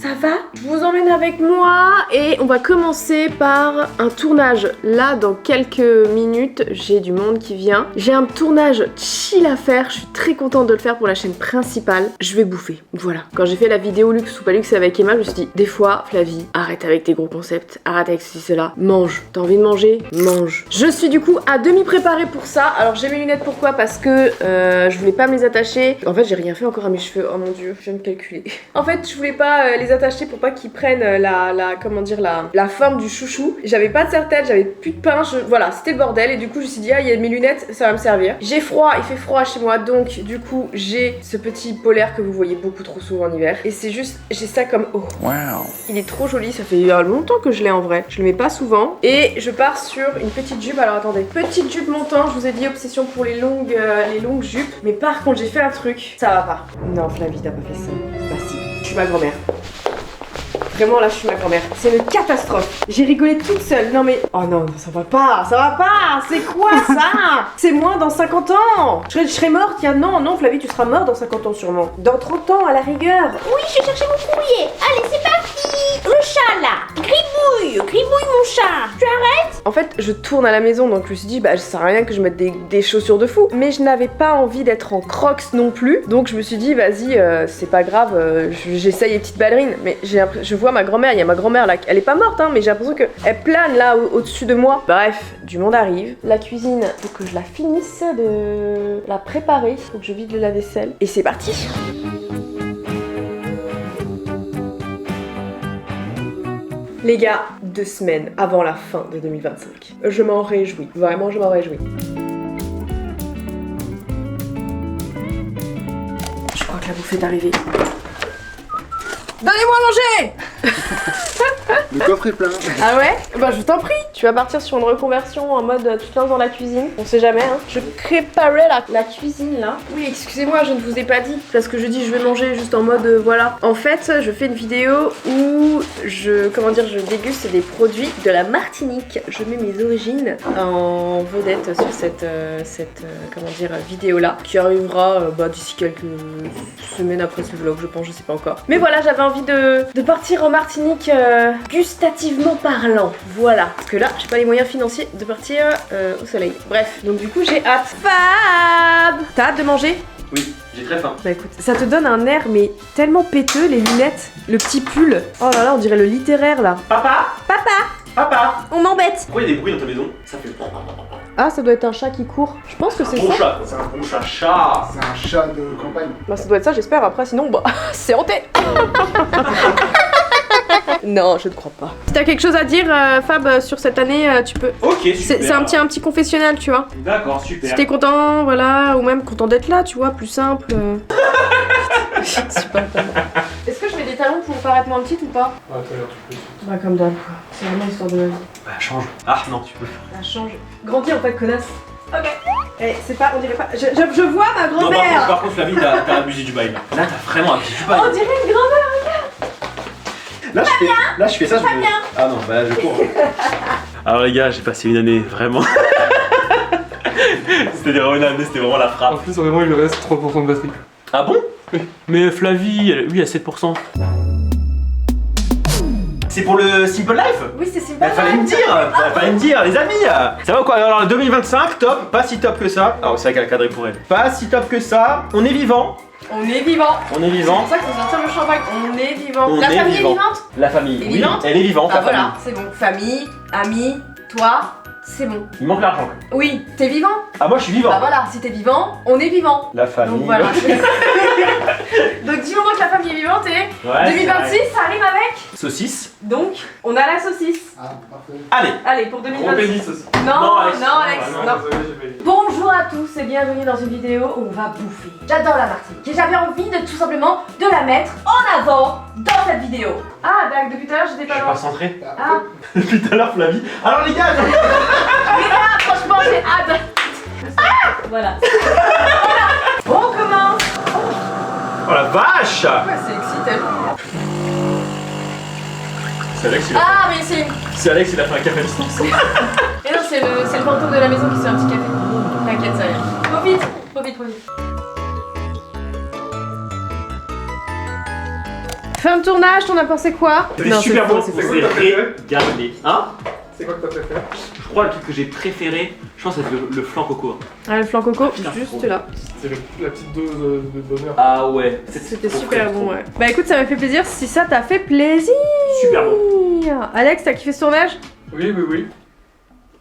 ça va? Je vous emmène avec moi et on va commencer par un tournage. Là, dans quelques minutes, j'ai du monde qui vient. J'ai un tournage chill à faire, je suis très contente de le faire pour la chaîne principale. Je vais bouffer, voilà. Quand j'ai fait la vidéo luxe ou pas luxe avec Emma, je me suis dit, des fois, Flavie, arrête avec tes gros concepts, arrête avec ceci, cela, mange. T'as envie de manger? Mange. Je suis du coup à demi préparée pour ça. Alors j'ai mes lunettes, pourquoi? Parce que je voulais pas me les attacher. En fait, j'ai rien fait encore à mes cheveux, oh mon dieu, je viens de calculer. En fait, je voulais pas les attacher pour pas qu'ils prennent la forme du chouchou. J'avais pas de serre-tête, j'avais plus de pain, voilà, c'était le bordel. Et du coup, je me suis dit, ah, il y a mes lunettes, ça va me servir. J'ai froid, il fait froid chez moi, donc du coup, j'ai ce petit polaire que vous voyez beaucoup trop souvent en hiver. Et c'est juste, j'ai ça comme haut. Wow. Il est trop joli, ça fait longtemps que je l'ai en vrai. Je le mets pas souvent. Et je pars sur une petite jupe. Alors attendez, petite jupe montant, je vous ai dit obsession pour les longues jupes. Mais par contre, j'ai fait un truc, ça va pas. Non, Flavie, t'as pas fait ça. Bah si, je suis ma grand-mère. Vraiment là je suis ma grand-mère. C'est une catastrophe. J'ai rigolé toute seule. Non mais... Oh non, ça va pas. C'est quoi ça? C'est moi dans 50 ans. Je serai morte il y a... Non Flavie, tu seras morte dans 50 ans sûrement. Dans 30 ans à la rigueur. Oui, je vais chercher mon courrier. Allez, c'est parti. Le chat là. Gribouille mon chat. Tu arrêtes? En fait, je tourne à la maison donc je me suis dit, bah ça sert à rien que je mette des chaussures de fou. Mais je n'avais pas envie d'être en crocs non plus. Donc je me suis dit, vas-y, c'est pas grave, j'essaye les petites ballerines. Mais je vois ma grand-mère, il y a ma grand-mère là, elle est pas morte hein, mais j'ai l'impression qu'elle plane là au-dessus de moi. Bref, du monde arrive. La cuisine, faut que je la finisse de la préparer, faut que je vide le lave-vaisselle. Et c'est parti. Les gars, 2 semaines avant la fin de 2025. Je m'en réjouis, vraiment je m'en réjouis. Je crois que la bouffe est arrivée. Donnez-moi à manger. Le coffre est plein. Ah ouais? Bah je t'en prie. Tu vas partir sur une reconversion en mode tu te lances dans la cuisine. On sait jamais hein. Je préparais la cuisine là. Oui, excusez-moi, je ne vous ai pas dit. Parce que je dis je vais manger juste en mode voilà. En fait, je fais une vidéo où je déguste des produits de la Martinique. Je mets mes origines en vedette sur cette vidéo là. Qui arrivera d'ici quelques semaines après ce vlog, je pense, je sais pas encore. Mais voilà, j'avais envie de partir en Martinique gustativement parlant. Voilà. Parce que là, j'ai pas les moyens financiers de partir au soleil. Bref, donc du coup, j'ai hâte. Fab! T'as hâte de manger? Oui, j'ai très faim. Bah écoute, ça te donne un air mais tellement péteux, les lunettes, le petit pull. Oh là là, on dirait le littéraire là. Papa! On m'embête. Pourquoi il y a des bruits dans ta maison? Ça fait... Ah, ça doit être un chat qui court. Je pense que c'est Bon ça. chat, c'est un bon chat. Chat! C'est un chat de campagne. Bah ça doit être ça, j'espère. Après, sinon, bah, c'est hanté. Non, je ne crois pas. Si t'as quelque chose à dire, Fab, sur cette année, tu peux. Ok, super. C'est un petit confessionnal, tu vois. D'accord, super. Si t'es content, voilà, ou même content d'être là, tu vois, plus simple. Super. Est-ce que je mets des talons pour paraître moins petite ou pas? Ah, tout à l'heure, tu peux. Bah comme d'hab, quoi. C'est vraiment l'histoire de ma vie. Bah change. Ah non, tu peux. Ça change. Grandis en fait, connasse. Ok. Eh, c'est pas, on dirait pas. Je vois ma Non, grand-mère. par contre, Flavie, t'as abusé du bail. Là, t'as vraiment abusé du bail. On dirait une grand-mère, regarde. Là, je fais ça, je peux... Ah non, bah là, je cours. Alors les gars, j'ai passé une année vraiment... C'était vraiment une année, c'était vraiment la En frappe. plus, vraiment, il lui reste 3% de batterie. Ah bon? Oui. Mais Flavie, oui, à 7%. C'est pour le Simple Life? Oui, c'est simple. Il fallait me dire, les amis. Ça va ou quoi? Alors 2025, top, pas si top que ça. Ah, c'est vrai qu'elle a cadré pour elle. Pas si top que ça. On est vivant. On est vivant. On est C'est vivant. pour ça qu'il faut sortir le champagne. On est vivant. On La est famille vivant. est vivante? La famille, Elle est oui, vivante? elle est vivante, Ah la voilà, famille. c'est bon. Famille, amis, toi, c'est bon. Il manque l'argent. Oui, t'es vivant? Ah, moi je suis vivant. Bah voilà, si t'es vivant, on est vivant. La famille. Donc voilà. Donc du moment que la famille est vivante et Ouais, 2026, ça arrive avec. Saucisse. Donc, on a la saucisse. Ah, parfait. Allez. Allez, pour 2026. aussi. Non, Alex. Alex, non. Désolé, j'ai pas dit. Bonjour à tous et bienvenue dans une vidéo où on va bouffer. J'adore la Martinique et j'avais envie de tout simplement de la mettre en avant dans cette vidéo. Ah, d'accord, depuis tout à l'heure j'étais Je pas suis loin. pas centré. Ah, Depuis tout à l'heure, Flavie. Alors les gars, mais là, franchement, j'ai hâte. Ah, voilà. On commence. oh la vache. Ouais, c'est excitant. C'est Alex, il a... Ah, mais c'est. C'est Alex, il a fait un café à distance. Et non, c'est le fantôme de la maison qui se fait un petit café. T'inquiète, ça ira. Profite. Fin de tournage, t'en as pensé quoi? C'est Non, super bon, c'est vous faux. allez régaler. Hein? C'est quoi que t'as préféré? Je crois le truc que j'ai préféré, je pense que c'est le flan coco. Ah, le flan coco, putain, juste trop là. C'est la petite dose de bonheur. Ah ouais, C'était super bon, ouais. Bah écoute, ça m'a fait plaisir si ça t'a fait plaisir. Super bon. Alex, t'as kiffé ce tournage? Oui.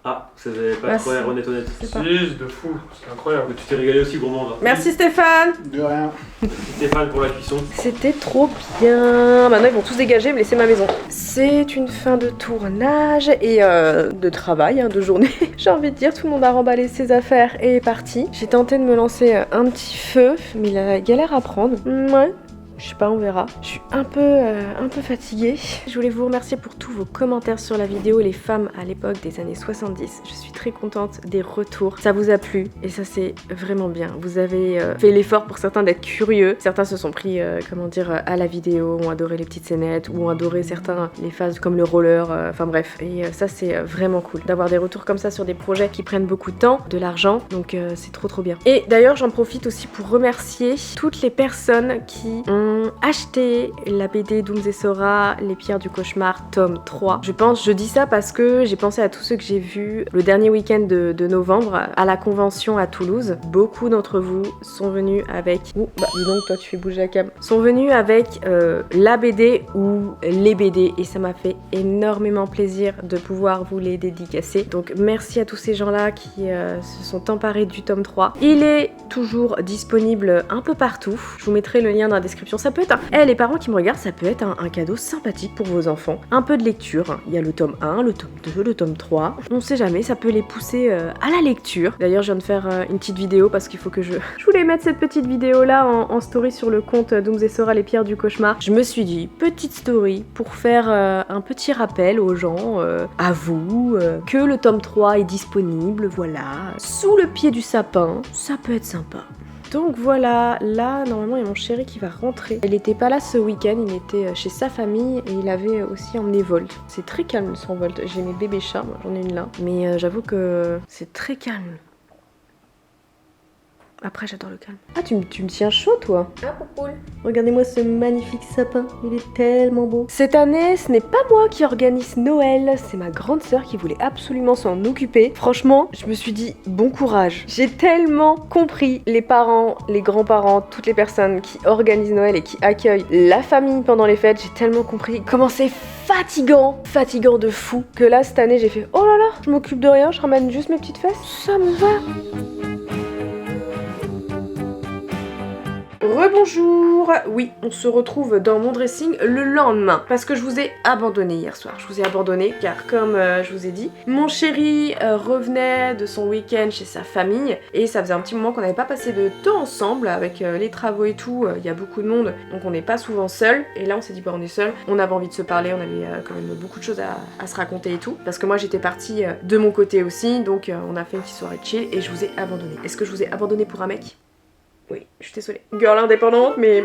Ah, ça avait pas Ah, trop si. l'air honnête. C'est pas. Si, de fou, c'est incroyable. Mais tu t'es régalé aussi, gourmand. Hein. Merci Stéphane. De rien. Merci Stéphane pour la cuisson. C'était trop bien. Maintenant ils vont tous dégager et me laisser ma maison. C'est une fin de tournage et de travail, hein, de journée. J'ai envie de dire, tout le monde a remballé ses affaires et est parti. J'ai tenté de me lancer un petit feu, mais il a galère à prendre. Ouais. Je sais pas, on verra. Je suis un peu fatiguée. Je voulais vous remercier pour tous vos commentaires sur la vidéo, les femmes à l'époque des années 70. Je suis très contente des retours. Ça vous a plu et ça c'est vraiment bien. Vous avez fait l'effort pour certains d'être curieux. Certains se sont pris, comment dire, à la vidéo, ont adoré les petites scénettes, ou ont adoré certains les phases comme le roller, enfin bref. Et ça c'est vraiment cool d'avoir des retours comme ça sur des projets qui prennent beaucoup de temps, de l'argent. Donc c'est trop bien. Et d'ailleurs j'en profite aussi pour remercier toutes les personnes qui ont acheté la BD Dooms et Sora, Les Pierres du Cauchemar, tome 3. Je dis ça parce que j'ai pensé à tous ceux que j'ai vus le dernier week-end de novembre à la convention à Toulouse. Beaucoup d'entre vous sont venus avec... Ouh, bah dis donc, toi tu fais bouger la cam. Sont venus avec la BD ou les BD et ça m'a fait énormément plaisir de pouvoir vous les dédicacer. Donc merci à tous ces gens-là qui se sont emparés du tome 3. Il est toujours disponible un peu partout. Je vous mettrai le lien dans la description. Ça peut être les parents qui me regardent, ça peut être un cadeau sympathique pour vos enfants. Un peu de lecture. Il y a le tome 1, le tome 2, le tome 3. On sait jamais, ça peut les pousser à la lecture. D'ailleurs, je viens de faire une petite vidéo parce qu'il faut que je voulais mettre cette petite vidéo là en story sur le compte Dooms et Sora, Les Pierres du Cauchemar. Je me suis dit, petite story pour faire un petit rappel aux gens, à vous, que le tome 3 est disponible, voilà, sous le pied du sapin. Ça peut être sympa. Donc voilà, là normalement il y a mon chéri qui va rentrer. Il était pas là ce week-end, il était chez sa famille et il avait aussi emmené Volt. C'est très calme son Volt, j'ai mes bébés chats, moi j'en ai une là. Mais j'avoue que c'est très calme. Après j'adore le calme. Ah tu me tiens chaud toi. Ah, cool. Regardez-moi ce magnifique sapin, il est tellement beau. Cette année, ce n'est pas moi qui organise Noël, c'est ma grande sœur qui voulait absolument s'en occuper. Franchement, je me suis dit bon courage. J'ai tellement compris les parents, les grands-parents, toutes les personnes qui organisent Noël et qui accueillent la famille pendant les fêtes. J'ai tellement compris comment c'est fatigant de fou, que là cette année j'ai fait oh là là, je m'occupe de rien, je ramène juste mes petites fesses. Ça me va. Rebonjour. Oui, on se retrouve dans mon dressing le lendemain parce que je vous ai abandonné hier soir. Je vous ai abandonné car comme je vous ai dit, mon chéri revenait de son week-end chez sa famille et ça faisait un petit moment qu'on n'avait pas passé de temps ensemble avec les travaux et tout. Il y a beaucoup de monde donc on n'est pas souvent seul et là on s'est dit bah on est seul, on avait envie de se parler, on avait quand même beaucoup de choses à se raconter et tout parce que moi j'étais partie de mon côté aussi donc on a fait une petite soirée chill et je vous ai abandonné. Est-ce que je vous ai abandonné pour un mec ? Oui, je suis désolée. Girl indépendante, mais...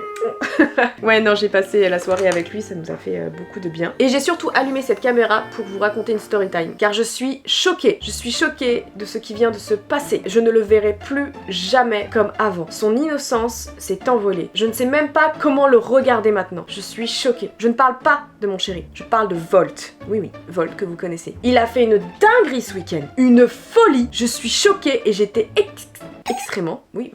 ouais, non, j'ai passé la soirée avec lui, ça nous a fait beaucoup de bien. Et j'ai surtout allumé cette caméra pour vous raconter une story time, car je suis choquée. Je suis choquée de ce qui vient de se passer. Je ne le verrai plus jamais comme avant. Son innocence s'est envolée. Je ne sais même pas comment le regarder maintenant. Je suis choquée. Je ne parle pas de mon chéri, je parle de Volt. Oui, Volt que vous connaissez. Il a fait une dinguerie ce week-end. Une folie. Je suis choquée et j'étais extrêmement, oui,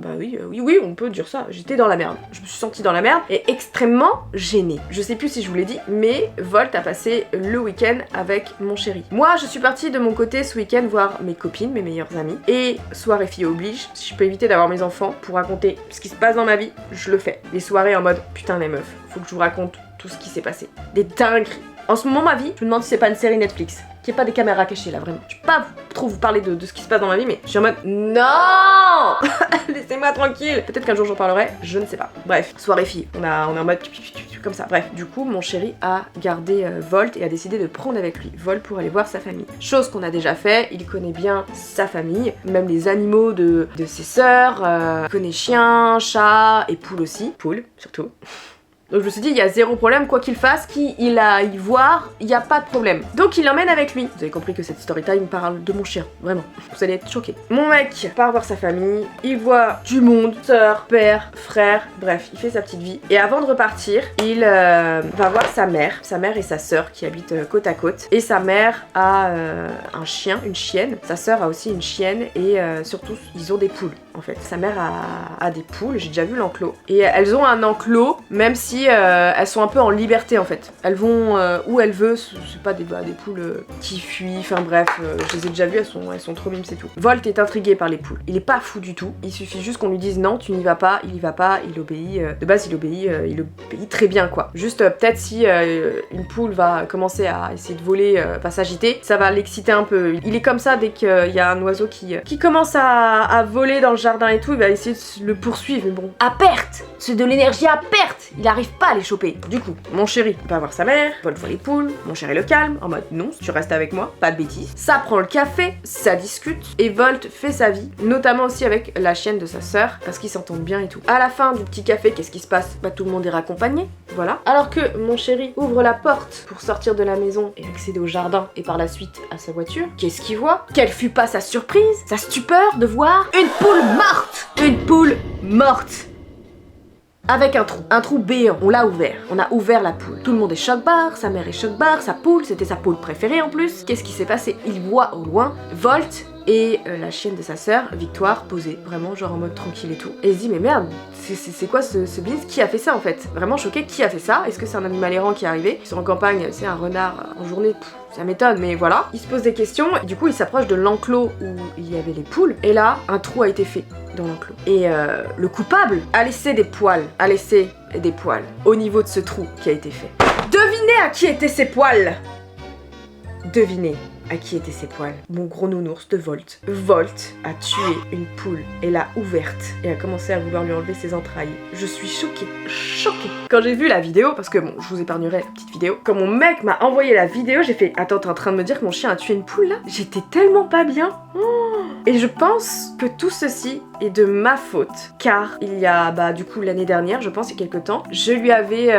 on peut dire ça, j'étais dans la merde. Je me suis sentie dans la merde et extrêmement gênée. Je sais plus si je vous l'ai dit, mais Volt a passé le week-end avec mon chéri. Moi, je suis partie de mon côté ce week-end voir mes copines, mes meilleures amies, et soirée fille oblige, si je peux éviter d'avoir mes enfants pour raconter ce qui se passe dans ma vie, je le fais. Les soirées en mode, putain les meufs, faut que je vous raconte tout ce qui s'est passé. Des dingueries. En ce moment, ma vie, je me demande si c'est pas une série Netflix. Qu'il n'y ait pas des caméras cachées là, vraiment. Je peux pas trop vous parler de ce qui se passe dans ma vie, mais je suis en mode non. Laissez-moi tranquille. Peut-être qu'un jour j'en parlerai, je ne sais pas. Bref, soirée fille, on est en mode comme ça. Bref, du coup, mon chéri a gardé Volt et a décidé de prendre avec lui Volt pour aller voir sa famille. Chose qu'on a déjà fait, il connaît bien sa famille, même les animaux de ses sœurs, il connaît chiens, chats et poules aussi. Poules, surtout. Donc je me suis dit, il y a zéro problème, quoi qu'il fasse, qui il a à y voir, il n'y a pas de problème. Donc il l'emmène avec lui. Vous avez compris que cette story time parle de mon chien, vraiment. Vous allez être choqués. Mon mec part voir sa famille, il voit du monde, sœur, père, frère, bref, il fait sa petite vie. Et avant de repartir, il va voir sa mère et sa sœur qui habitent côte à côte. Et sa mère a un chien, une chienne. Sa sœur a aussi une chienne et surtout, ils ont des poules. En fait, sa mère a des poules, j'ai déjà vu l'enclos. Et elles ont un enclos, même si elles sont un peu en liberté en fait. Elles vont où elles veulent, c'est pas des poules qui fuient, enfin bref, je les ai déjà vues, elles sont trop mimes, c'est tout. Volt est intrigué par les poules. Il est pas fou du tout, il suffit juste qu'on lui dise non, tu n'y vas pas, il y va pas, il obéit. De base, il obéit très bien quoi. Juste peut-être si une poule va commencer à essayer de voler, va s'agiter, ça va l'exciter un peu. Il est comme ça dès qu'il y a un oiseau qui commence à voler dans le jardin et tout, il va essayer de le poursuivre, mais bon, à perte. C'est de l'énergie à perte. Il arrive pas à les choper. Du coup, mon chéri va voir sa mère, Volt voit les poules, mon chéri le calme, en mode non, tu restes avec moi, pas de bêtises. Ça prend le café, ça discute, et Volt fait sa vie, notamment aussi avec la chienne de sa sœur, parce qu'ils s'entendent bien et tout. À la fin du petit café, qu'est-ce qui se passe? Bah tout le monde est raccompagné, voilà. Alors que mon chéri ouvre la porte pour sortir de la maison et accéder au jardin, et par la suite à sa voiture, qu'est-ce qu'il voit? Quelle fut pas sa surprise, sa stupeur de voir une poule morte! Une poule morte! Avec un trou béant, on l'a ouvert, on a ouvert la poule. Tout le monde est choc-barre, sa mère est choc-barre, sa poule, c'était sa poule préférée en plus. Qu'est-ce qui s'est passé? Il voit au loin Volt et la chienne de sa sœur, Victoire, posée, vraiment genre en mode tranquille et tout. Et il se dit mais merde, c'est quoi ce business? Qui a fait ça en fait? Vraiment choqué, qui a fait ça? Est-ce que c'est un animal errant qui est arrivé? Ils sont en campagne, c'est un renard en journée, ça m'étonne, mais voilà. Il se pose des questions, et du coup il s'approche de l'enclos où il y avait les poules, et là, un trou a été fait dans l'enclos. Et le coupable a laissé des poils, au niveau de ce trou qui a été fait. Devinez à qui étaient ces poils? Devinez à qui étaient ces poils? Mon gros nounours de Volt. Volt a tué une poule et l'a ouverte et a commencé à vouloir lui enlever ses entrailles. Je suis choquée. Quand j'ai vu la vidéo, parce que bon, je vous épargnerai la petite vidéo, quand mon mec m'a envoyé la vidéo, j'ai fait attends, t'es en train de me dire que mon chien a tué une poule là? J'étais tellement pas bien. Et je pense que tout ceci est de ma faute, car il y a, du coup l'année dernière, je pense il y a quelques temps, je lui avais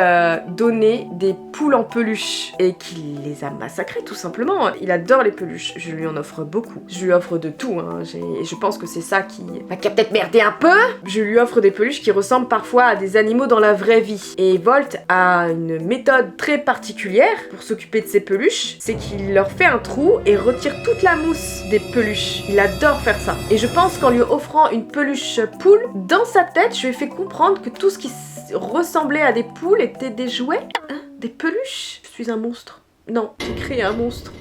donné des poules en peluche et qu'il les a massacrées tout simplement. Il adore les peluches, je lui en offre beaucoup. Je lui offre de tout, hein. Et je pense que c'est ça qui a peut-être merdé un peu. Je lui offre des peluches qui ressemblent parfois à des animaux dans la vraie vie. Et Volt a une méthode très particulière pour s'occuper de ses peluches, c'est qu'il leur fait un trou et retire toute la mousse des peluches. Il adore faire ça. Et je pense qu'en lui offrant une peluche poule, dans sa tête, je lui ai fait comprendre que tout ce qui ressemblait à des poules était des jouets. Hein? Des peluches? Je suis un monstre. Non, j'ai créé un monstre.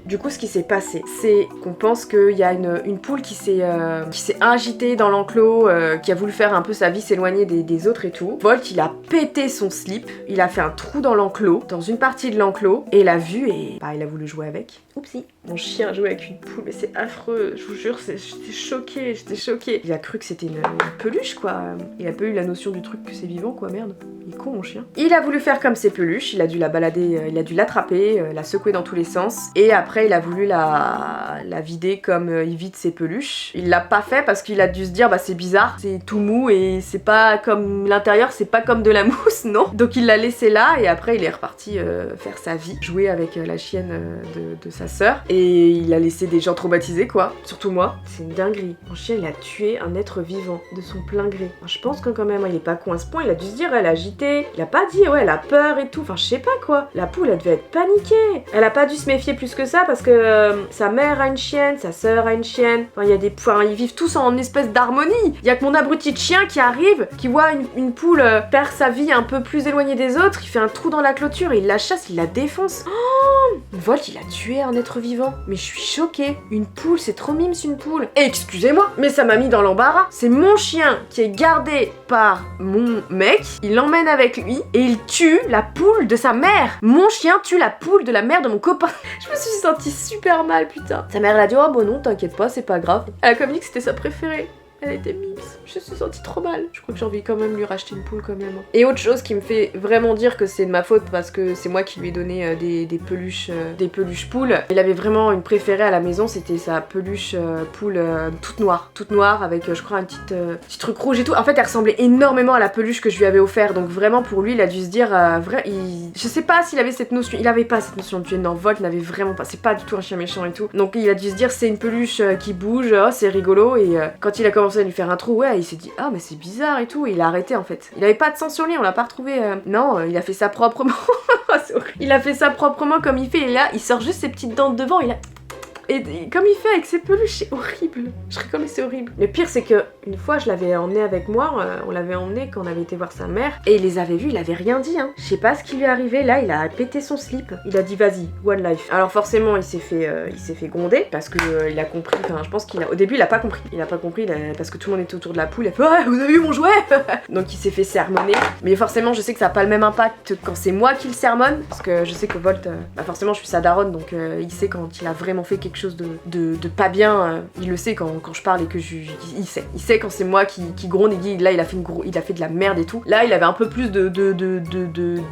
Du coup, ce qui s'est passé, c'est qu'on pense qu'il y a une poule qui s'est agitée dans l'enclos, qui a voulu faire un peu sa vie, s'éloigner des autres et tout. Volt, il a pété son slip, il a fait un trou dans l'enclos, dans une partie de l'enclos, et l'a vu et il a voulu jouer avec. Oupsie. Mon chien a joué avec une poule, mais c'est affreux, je vous jure, j'étais choquée. Il a cru que c'était une peluche, quoi. Il a pas eu la notion du truc que c'est vivant, quoi, merde. Il est con, mon chien. Il a voulu faire comme ses peluches, il a dû la balader, il a dû l'attraper, la secouer dans tous les sens, et après il a voulu la vider comme il vide ses peluches. Il l'a pas fait parce qu'il a dû se dire c'est bizarre, c'est tout mou et c'est pas comme l'intérieur, c'est pas comme de la mousse, non. Donc il l'a laissé là et après il est reparti faire sa vie, jouer avec la chienne de sa sœur, et il a laissé des gens traumatisés, quoi. Surtout moi, c'est une dinguerie. Mon chien il a tué un être vivant de son plein gré. Enfin, je pense que quand même il est pas con à ce point, il a dû se dire elle a agité, il a pas dit elle a peur et tout, enfin je sais pas quoi. La poule elle devait être paniquée, elle a pas dû se méfier plus que ça parce que sa mère a une chienne, sa sœur a une chienne, enfin ils vivent tous en espèce d'harmonie. Il y a que mon abruti de chien qui arrive, qui voit une poule faire sa vie un peu plus éloignée des autres, il fait un trou dans la clôture et il la chasse, il la défonce. Oh, Volt il a tué un être vivant, mais je suis choquée. Une poule, c'est trop mimes une poule. Et excusez-moi, mais ça m'a mis dans l'embarras. C'est mon chien qui est gardé par mon mec, il l'emmène avec lui et il tue la poule de sa mère. Mon chien tue la poule de la mère de mon copain. Je me suis sentie super mal, putain. Sa mère elle a dit oh bon non t'inquiète pas, c'est pas grave. Elle a comme dit que c'était sa préférée. Elle était mimes. Je me suis sentie trop mal. Je crois que j'ai envie quand même de lui racheter une poule quand même. Et autre chose qui me fait vraiment dire que c'est de ma faute parce que c'est moi qui lui ai donné des peluches poules. Il avait vraiment une préférée à la maison, c'était sa peluche poule toute noire avec je crois un petit truc rouge et tout. En fait elle ressemblait énormément à la peluche que je lui avais offert, donc vraiment pour lui il a dû se dire je sais pas s'il avait cette notion, il avait pas cette notion de tuer, non, Volt n'avait vraiment pas, c'est pas du tout un chien méchant et tout, donc il a dû se dire c'est une peluche qui bouge, oh c'est rigolo, et quand il a commencé à lui faire un trou, ouais il s'est dit ah mais c'est bizarre et tout, et il a arrêté en fait. Il avait pas de sang sur lui, on l'a pas retrouvé, non, il a fait ça proprement. C'est horrible. Il a fait ça proprement comme il fait, et là il sort juste ses petites dents de devant, il a... Et comme il fait avec ses peluches, c'est horrible. Je rigole mais c'est horrible. Le pire c'est que une fois je l'avais emmené avec moi, on l'avait emmené quand on avait été voir sa mère, et il les avait vus, il avait rien dit hein. Je sais pas ce qui lui est arrivé, là il a pété son slip. Il a dit vas-y, one life. Alors forcément il s'est fait gronder parce que il a compris, enfin je pense au début il a pas compris. Parce que tout le monde était autour de la poule, il a fait ouais vous avez vu mon jouet. Donc il s'est fait sermonner. Mais forcément je sais que ça a pas le même impact quand c'est moi qui le sermonne, parce que je sais que Volt, forcément je suis sa daronne, donc il sait quand il a vraiment fait quelque chose de pas bien, il le sait quand je parle et que il sait quand c'est moi qui gronde et dit là il a fait de la merde et tout. Là il avait un peu plus de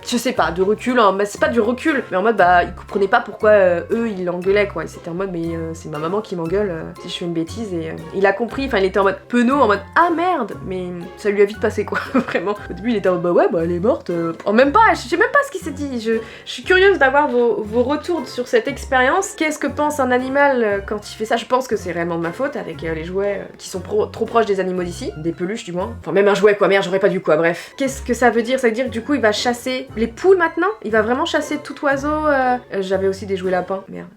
je sais pas, de recul, hein. Mais c'est pas du recul, mais en mode il comprenait pas pourquoi eux ils l'engueulaient quoi, c'était en mode mais c'est ma maman qui m'engueule si je fais une bêtise, et il a compris, enfin il était en mode penaud, en mode ah merde, mais ça lui a vite passé quoi. Vraiment au début il était en mode bah ouais elle est morte, en même pas, je sais même pas ce qu'il s'est dit. Je suis curieuse d'avoir vos retours sur cette expérience. Qu'est-ce que pense un animal quand il fait ça? Je pense que c'est réellement de ma faute avec les jouets qui sont trop proches des animaux d'ici, des peluches du moins, enfin même un jouet quoi, merde j'aurais pas dû quoi, bref. Qu'est-ce que ça veut dire? Ça veut dire que du coup il va chasser les poules maintenant, il va vraiment chasser tout oiseau. J'avais aussi des jouets lapins, merde.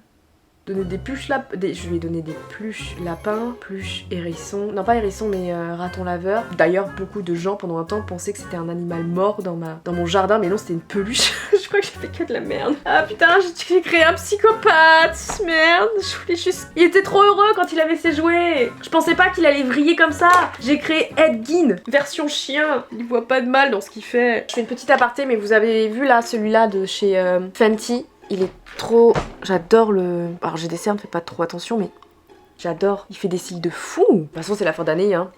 Donner des pluches je lui ai donné des pluches lapins, pluches hérissons, non pas hérissons mais raton laveur. D'ailleurs beaucoup de gens pendant un temps pensaient que c'était un animal mort dans mon jardin, mais non c'était une peluche. Je crois que j'ai fait que de la merde. Ah putain j'ai créé un psychopathe, merde. Je voulais juste... Il était trop heureux quand il avait ses jouets. Je pensais pas qu'il allait vriller comme ça. J'ai créé Edgin, version chien. Il voit pas de mal dans ce qu'il fait. Je fais une petite aparté, mais vous avez vu là celui-là de chez Fenty. Il est trop... J'adore le... Alors j'ai des cernes, faites pas trop attention, mais j'adore. Il fait des cils de fou. De toute façon c'est la fin d'année hein.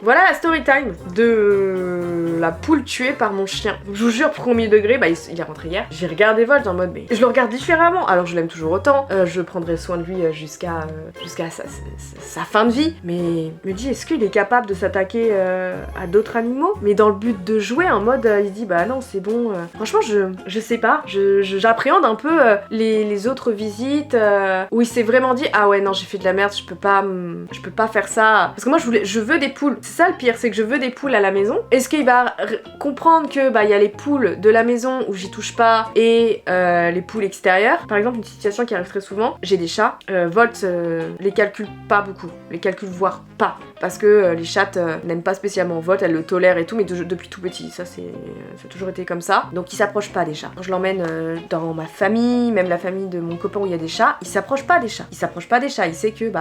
Voilà la story time de la poule tuée par mon chien. Je vous jure, premier degré, il est rentré hier. J'ai regardé Volt en mode, mais je le regarde différemment. Alors je l'aime toujours autant, je prendrai soin de lui jusqu'à sa fin de vie. Mais je me dis, est-ce qu'il est capable de s'attaquer à d'autres animaux? Mais dans le but de jouer, en mode, il dit, bah non, c'est bon. Franchement, je sais pas. J'appréhende un peu les autres visites où il s'est vraiment dit, ah ouais, non, j'ai fait de la merde, je peux pas faire ça. Parce que moi, je veux des poules. C'est ça le pire, c'est que je veux des poules à la maison. Est-ce qu'il va comprendre que il y a les poules de la maison où j'y touche pas et les poules extérieures? Par exemple, une situation qui arrive très souvent, j'ai des chats, Volt les calcule pas beaucoup, les calcule voire pas, parce que les chattes n'aiment pas spécialement Volt, elles le tolèrent et tout, mais depuis tout petit, ça a toujours été comme ça. Donc il s'approche pas des chats. Quand je l'emmène dans ma famille, même la famille de mon copain où il y a des chats, il s'approche pas des chats. Il s'approche pas des chats, il sait que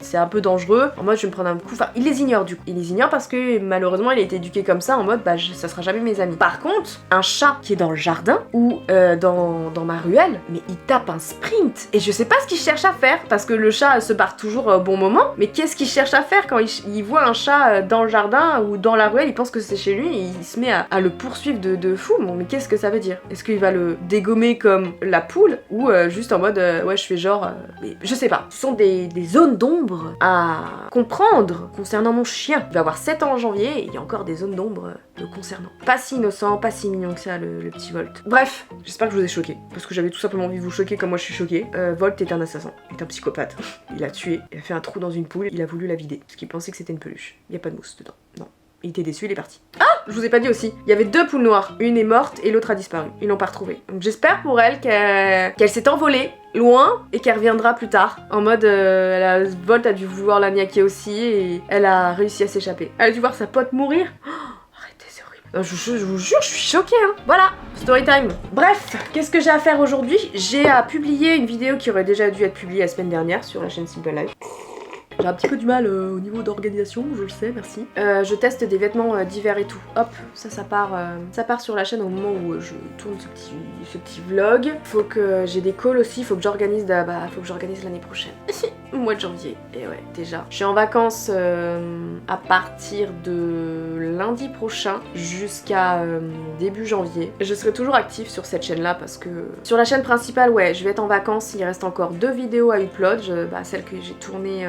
c'est un peu dangereux. En mode je vais me prendre un coup, enfin il les ignore du coup. Il les ignore parce que malheureusement il a été éduqué comme ça en mode ça sera jamais mes amis. Par contre, un chat qui est dans le jardin ou dans ma ruelle, mais il tape un sprint et je sais pas ce qu'il cherche à faire parce que le chat se barre toujours au bon moment, mais qu'est-ce qu'il cherche à faire quand il voit un chat dans le jardin ou dans la ruelle, il pense que c'est chez lui et il se met à le poursuivre de fou. Bon, mais qu'est-ce que ça veut dire? Est-ce qu'il va le dégommer comme la poule ou juste en mode ouais je fais genre mais je sais pas. Ce sont des zones d'ombre à comprendre concernant mon chien. Il va avoir 7 ans en janvier et il y a encore des zones d'ombre le concernant. Pas si innocent, pas si mignon que ça le petit Volt. Bref, j'espère que je vous ai choqué parce que j'avais tout simplement envie de vous choquer comme moi je suis choquée. Volt est un assassin, est un psychopathe. Il a tué, il a fait un trou dans une poule, il a voulu la vider parce qu'il pensait que c'était une peluche. Il y a pas de mousse dedans, non. Il était déçu, il est parti. Ah, je vous ai pas dit aussi, il y avait 2 poules noires. Une est morte et l'autre a disparu. Ils l'ont pas retrouvée. Donc j'espère pour elle qu'elle s'est envolée loin et qu'elle reviendra plus tard. En mode, Volt a dû vouloir la niaquer aussi et elle a réussi à s'échapper. Elle a dû voir sa pote mourir. Oh, arrêtez, c'est horrible. Non, je vous jure, je suis choquée. Hein. Voilà, story time. Bref, qu'est-ce que j'ai à faire aujourd'hui? J'ai à publier une vidéo qui aurait déjà dû être publiée la semaine dernière sur la chaîne Simple Life. J'ai un petit peu du mal au niveau d'organisation, je le sais, merci. Je teste des vêtements d'hiver et tout. Hop, ça part sur la chaîne au moment où je tourne ce petit vlog. Faut que j'ai des calls aussi, faut que j'organise l'année prochaine. mois de janvier. Et ouais, déjà. Je suis en vacances à partir de lundi prochain jusqu'à début janvier. Je serai toujours active sur cette chaîne-là parce que sur la chaîne principale, ouais, je vais être en vacances. Il reste encore 2 vidéos à upload. Celle que j'ai tournée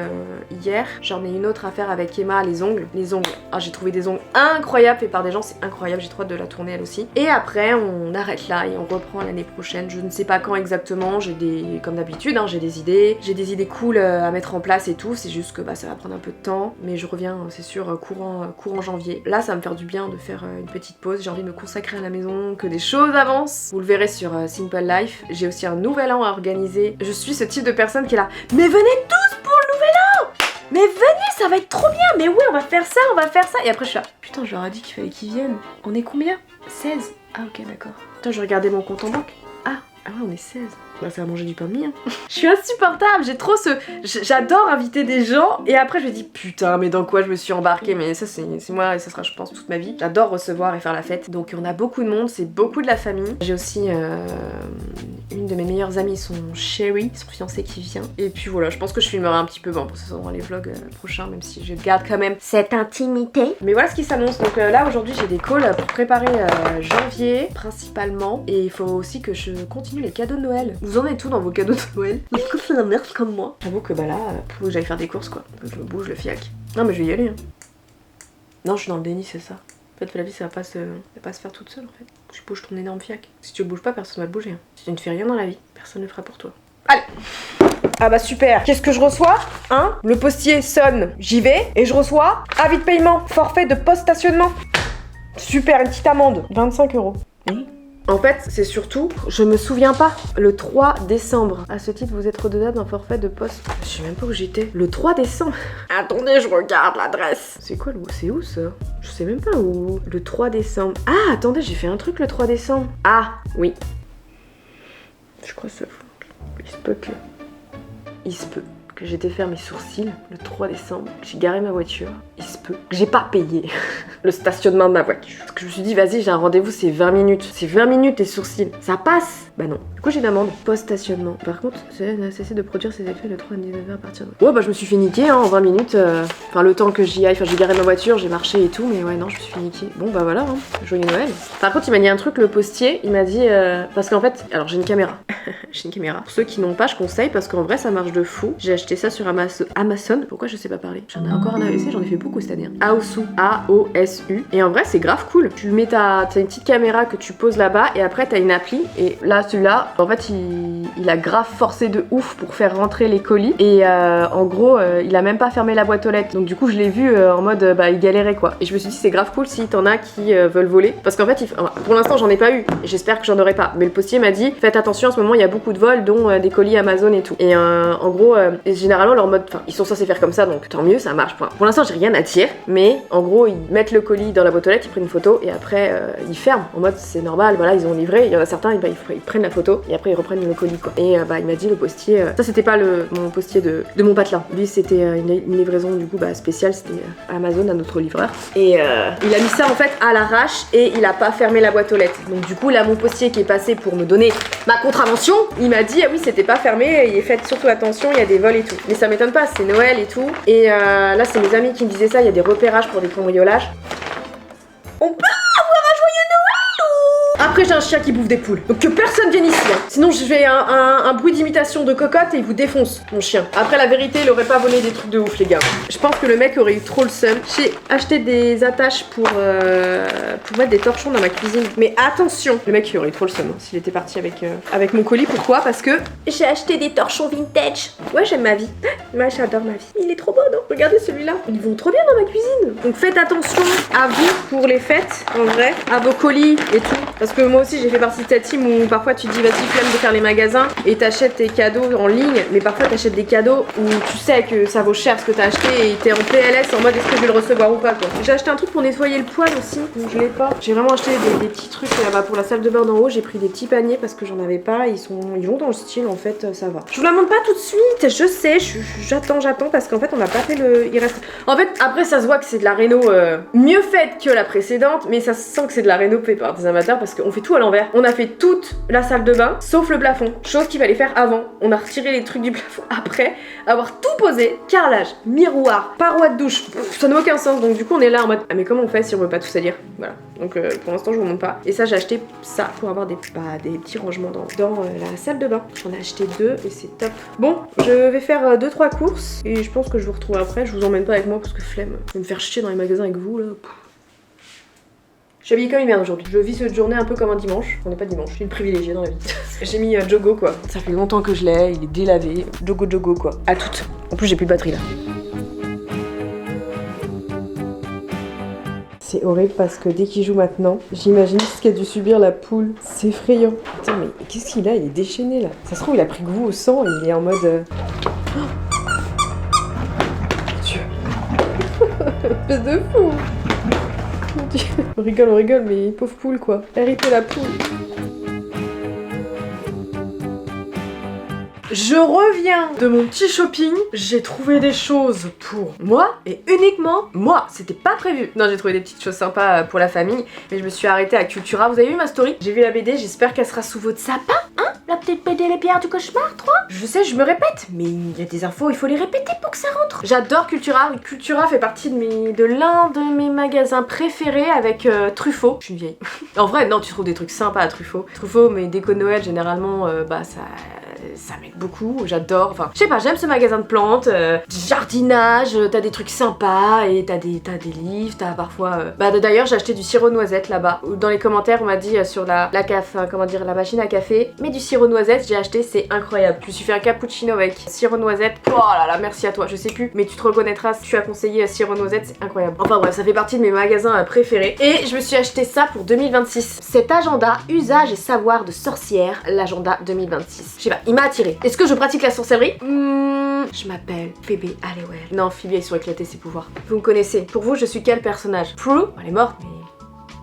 hier. J'en ai une autre à faire avec Emma, les ongles. Les ongles. Ah, j'ai trouvé des ongles incroyables faits par des gens, c'est incroyable. J'ai trop hâte de la tourner elle aussi. Et après, on arrête là et on reprend l'année prochaine. Je ne sais pas quand exactement. J'ai des, comme d'habitude, hein, j'ai des idées cool à mettre en place et tout. C'est juste que ça va prendre un peu de temps, mais je reviens, c'est sûr, courant janvier. Là, ça va me faire du bien de faire une petite pause. J'ai envie de me consacrer à la maison, que des choses avancent. Vous le verrez sur Simple Life. J'ai aussi un nouvel an à organiser. Je suis ce type de personne qui est là. Mais venez tous pour le nouvel an! Mais venez, ça va être trop bien! Mais oui, on va faire ça, on va faire ça! Et après, je suis là. Putain, je leur ai dit qu'il fallait qu'ils viennent. On est combien? 16. Ah, ok, d'accord. Putain, je regardais mon compte en banque. Ah ouais, on est 16. Bah ça va manger du pain de mie, hein. Je suis insupportable, j'ai trop ce... J'adore inviter des gens et après je me dis putain mais dans quoi je me suis embarquée. Mais ça c'est moi et ça sera je pense toute ma vie. J'adore recevoir et faire la fête. Donc on a beaucoup de monde, c'est beaucoup de la famille. J'ai aussi une de mes meilleures amies, son chéri, son fiancé qui vient. Et puis voilà, je pense que je filmerai un petit peu, bon pour ça dans les vlogs prochains, même si je garde quand même cette intimité. Mais voilà ce qui s'annonce. Donc là aujourd'hui j'ai des calls pour préparer janvier principalement. Et il faut aussi que je continue les cadeaux de Noël. Vous en êtes tout dans vos cadeaux de Noël? Est-ce que c'est la merde comme moi? J'avoue que là, faut que j'aille faire des courses quoi. Que je me bouge le fiac. Non mais je vais y aller. Hein. Non, je suis dans le déni, c'est ça. En fait, la vie, ça va pas se faire toute seule en fait. Tu bouges ton énorme fiac. Si tu le bouges pas, personne va le bouger. Hein. Si tu ne fais rien dans la vie, personne ne le fera pour toi. Allez! Ah bah super. Qu'est-ce que je reçois? Hein? Le postier sonne, j'y vais. Et je reçois avis de paiement, forfait de post-stationnement. Super, une petite amende. 25 €. Oui. En fait, c'est surtout, je me souviens pas, le 3 décembre. À ce titre, vous êtes redevable d'un forfait de poste. Je sais même pas où j'étais. Le 3 décembre. Attendez, je regarde l'adresse. C'est quoi c'est où ça? Je sais même pas où. Le 3 décembre. Ah, attendez, j'ai fait un truc le 3 décembre. Ah, oui. Je crois que ça fout. Il se peut que j'étais faire mes sourcils le 3 décembre. J'ai garé ma voiture. Il se peut que j'ai pas payé le stationnement de ma voiture. Parce que je me suis dit, vas-y, j'ai un rendez-vous, c'est 20 minutes. C'est 20 minutes les sourcils. Ça passe. Bah non. Du coup, j'ai une amende. Post-stationnement. Par contre, ça a cessé de produire ses effets le 3 à 19h à partir de... Ouais, bah je me suis fait niquer hein, en 20 minutes. Enfin, le temps que j'y aille. Enfin, j'ai garé ma voiture, j'ai marché et tout. Mais ouais, non, je me suis fait niquer. Bon, bah voilà. Hein. Joyeux Noël. Par contre, il m'a dit un truc, le postier. Il m'a dit... Parce qu'en fait... Alors, j'ai une caméra. J'ai une caméra. Pour ceux qui n'ont pas, je conseille parce qu'en vrai, ça marche de fou. J'ai acheté ça sur Amazon. Pourquoi je sais pas parler? J'en ai encore un AEC, j'en ai fait beaucoup cette année. Aosu. A-O-S-U. Et en vrai, c'est grave cool. Tu mets t'as une petite caméra que tu poses là-bas et après, t'as une appli. Et là, celui-là, en fait, il a grave forcé de ouf pour faire rentrer les colis. Et en gros, il a même pas fermé la boîte aux lettres. Donc, du coup, je l'ai vu en mode, il galérait quoi. Et je me suis dit, c'est grave cool si t'en as qui veulent voler. Parce qu'en fait, pour l'instant, j'en ai pas eu. J'espère que j'en aurai pas. Mais le postier m'a dit, faites attention, en ce moment, il y a beaucoup de vols, dont des colis Amazon et tout. Et en gros, généralement, leur mode, ils sont censés faire comme ça, donc tant mieux, ça marche. Pour l'instant, j'ai rien à dire. Mais en gros, ils mettent le colis dans la boîte aux lettres, ils prennent une photo et après, ils ferment. En mode, c'est normal, voilà, ils ont livré. Il y en a certains, ils prennent la photo et après, ils reprennent le colis quoi. Et il m'a dit, le postier, ça c'était pas mon postier de mon patelin. Lui, c'était une livraison du coup spéciale, c'était Amazon à notre livreur. Et il a mis ça en fait à l'arrache et il a pas fermé la boîte aux lettres. Donc du coup, là, mon postier qui est passé pour me donner ma contravention, il m'a dit, ah oui, c'était pas fermé, et faites surtout attention, il y a des vols et tout. Mais ça m'étonne pas, c'est Noël et tout. Et là, c'est mes amis qui me disaient ça, il y a des repérages pour des cambriolages. On peut avoir un joyeux Noël ou... Après, j'ai un chien qui bouffe des poules. Donc que personne vienne ici. Hein. Sinon, je fais un bruit d'imitation de cocotte et il vous défonce, mon chien. Après, la vérité, il aurait pas volé des trucs de ouf, les gars. Je pense que le mec aurait eu trop le seum. J'ai acheté des attaches pour mettre des torchons dans ma cuisine. Mais attention, le mec, il aurait eu trop le seum hein, s'il était parti avec mon colis. Pourquoi? Parce que j'ai acheté des torchons vintage. Ouais, j'aime ma vie. Moi, j'adore ma vie. Il est trop beau, non? Regardez celui-là. Ils vont trop bien dans ma cuisine. Donc faites attention à vous pour les fêtes, en vrai, à vos colis et tout. Parce que moi aussi, j'ai fait partie de cette team où parfois tu te dis, vas-y, flemme de faire les magasins et t'achètes tes cadeaux en ligne. Mais parfois, t'achètes des cadeaux où tu sais que ça vaut cher ce que t'as acheté et t'es en PLS en mode, est-ce que je vais le recevoir ou pas, quoi. J'ai acheté un truc pour nettoyer le poêle aussi. Donc je l'ai pas. J'ai vraiment acheté des petits trucs là-bas pour la salle de bain d'en haut. J'ai pris des petits paniers parce que j'en avais pas. Ils vont dans le style, en fait, ça va. Je vous la montre pas tout de suite. Je sais, j'attends parce qu'en fait, on n'a pas fait il reste. En fait, après, ça se voit que c'est de la réno mieux faite que la précédente, mais ça se sent que c'est de la réno faite par des amateurs parce qu'on fait tout à l'envers. On a fait toute la salle de bain sauf le plafond, chose qu'il fallait faire avant. On a retiré les trucs du plafond après avoir tout posé, carrelage, miroir, paroi de douche, ça n'a aucun sens. Donc du coup on est là en mode ah mais comment on fait si on veut pas tout salir? Voilà. Donc pour l'instant je vous montre pas. Et ça j'ai acheté ça pour avoir des petits rangements dans la salle de bain. J'en ai acheté 2 et c'est top. Bon, je vais faire 2-3 courses et je pense que je vous retrouve après. Je vous emmène pas avec moi parce que flemme. Je vais me faire chier dans les magasins avec vous là. Je suis habillée comme une merde aujourd'hui. Je vis cette journée un peu comme un dimanche. On n'est pas dimanche, je suis une privilégiée dans la vie. J'ai mis Jogo quoi. Ça fait longtemps que je l'ai, il est délavé. Jogo quoi. À toutes. En plus j'ai plus de batterie là. C'est horrible parce que dès qu'il joue maintenant, j'imagine ce qu'a dû subir la poule. C'est effrayant. Putain mais qu'est-ce qu'il a? Il est déchaîné là. Ça se trouve il a pris goût au sang et il est en mode... Dieu. Espèce de fou. Mon Dieu. On rigole, mais pauvre poule quoi. RIP la poule. Je reviens de mon petit shopping, j'ai trouvé des choses pour moi et uniquement moi, c'était pas prévu. Non, j'ai trouvé des petites choses sympas pour la famille, mais je me suis arrêtée à Cultura. Vous avez vu ma story? J'ai vu la BD, j'espère qu'elle sera sous votre sapin, hein? La petite BD Les Pierres du Cauchemar 3. Je sais, je me répète, mais il y a des infos, il faut les répéter pour que ça rentre. J'adore Cultura, Cultura fait partie de l'un de mes magasins préférés avec Truffaut. Je suis une vieille. En vrai, non, tu trouves des trucs sympas à Truffaut. Truffaut, mes décos de Noël, généralement, ça m'aide beaucoup, j'adore, enfin, je sais pas, j'aime ce magasin de plantes, jardinage, t'as des trucs sympas et t'as des livres, t'as parfois... d'ailleurs, j'ai acheté du sirop noisette là-bas. Dans les commentaires, on m'a dit sur la machine à café, mais du sirop noisette, j'ai acheté, c'est incroyable. Je me suis fait un cappuccino avec sirop noisette, oh là là, merci à toi, je sais plus, mais tu te reconnaîtras si tu as conseillé sirop noisette, c'est incroyable. Enfin bref, ça fait partie de mes magasins préférés. Et je me suis acheté ça pour 2026. Cet agenda, usage et savoir de sorcière, l'agenda 2026. Je sais pas, il m'a attiré. Est-ce que je pratique la sorcellerie? Je m'appelle Phoebe Halliwell. Non, Phoebe est sur éclater ses pouvoirs. Vous me connaissez. Pour vous, je suis quel personnage? Prue? Elle est morte, mais...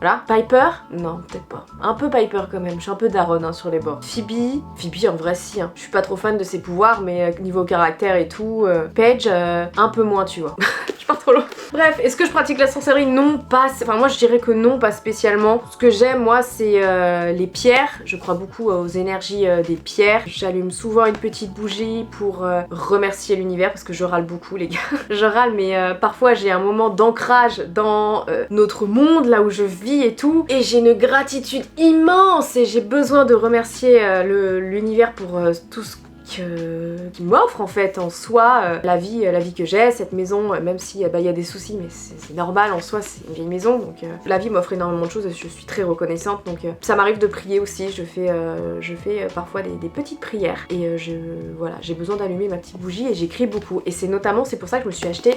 Voilà. Piper? Non, peut-être pas. Un peu Piper quand même, je suis un peu daronne sur les bords. Phoebe en vrai si. Je suis pas trop fan de ses pouvoirs, mais niveau caractère et tout. Paige, un peu moins tu vois. Je pars trop loin. Bref, est-ce que je pratique la sorcellerie? Non, pas... Enfin moi je dirais que non, pas spécialement. Ce que j'aime moi c'est les pierres. Je crois beaucoup aux énergies des pierres. J'allume souvent une petite bougie pour remercier l'univers parce que je râle beaucoup les gars. Je râle mais parfois j'ai un moment d'ancrage dans notre monde, là où je vis et tout, et j'ai une gratitude immense et j'ai besoin de remercier l'univers pour tout ce qui m'offre en fait en soi, la vie que j'ai, cette maison, même si y a des soucis, mais c'est normal en soi, c'est une vieille maison, donc la vie m'offre énormément de choses et je suis très reconnaissante, donc ça m'arrive de prier aussi, je fais parfois des petites prières et voilà, j'ai besoin d'allumer ma petite bougie et j'écris beaucoup, et c'est pour ça que je me suis acheté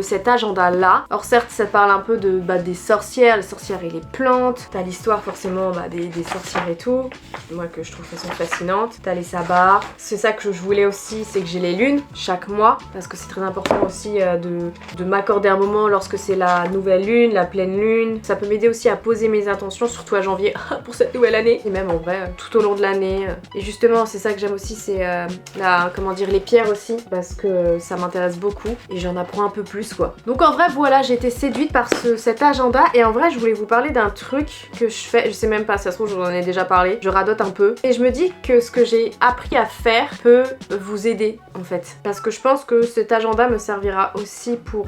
cet agenda là. Alors certes ça parle un peu des sorcières, les sorcières et les plantes, t'as l'histoire forcément des sorcières et tout, moi que je trouve de façon fascinante, t'as les sabbats. C'est ça que je voulais aussi, c'est que j'ai les lunes chaque mois, parce que c'est très important aussi de m'accorder un moment lorsque c'est la nouvelle lune, la pleine lune. Ça peut m'aider aussi à poser mes intentions, surtout à janvier, pour cette nouvelle année, et même en vrai tout au long de l'année. Et justement c'est ça que j'aime aussi, c'est les pierres aussi, parce que ça m'intéresse beaucoup et j'en apprends un peu plus quoi. Donc en vrai voilà, j'ai été séduite par cet agenda, et en vrai je voulais vous parler d'un truc que je fais, je sais même pas, ça se trouve je vous en ai déjà parlé, je radote un peu, et je me dis que ce que j'ai appris à faire peut vous aider en fait, parce que je pense que cet agenda me servira aussi pour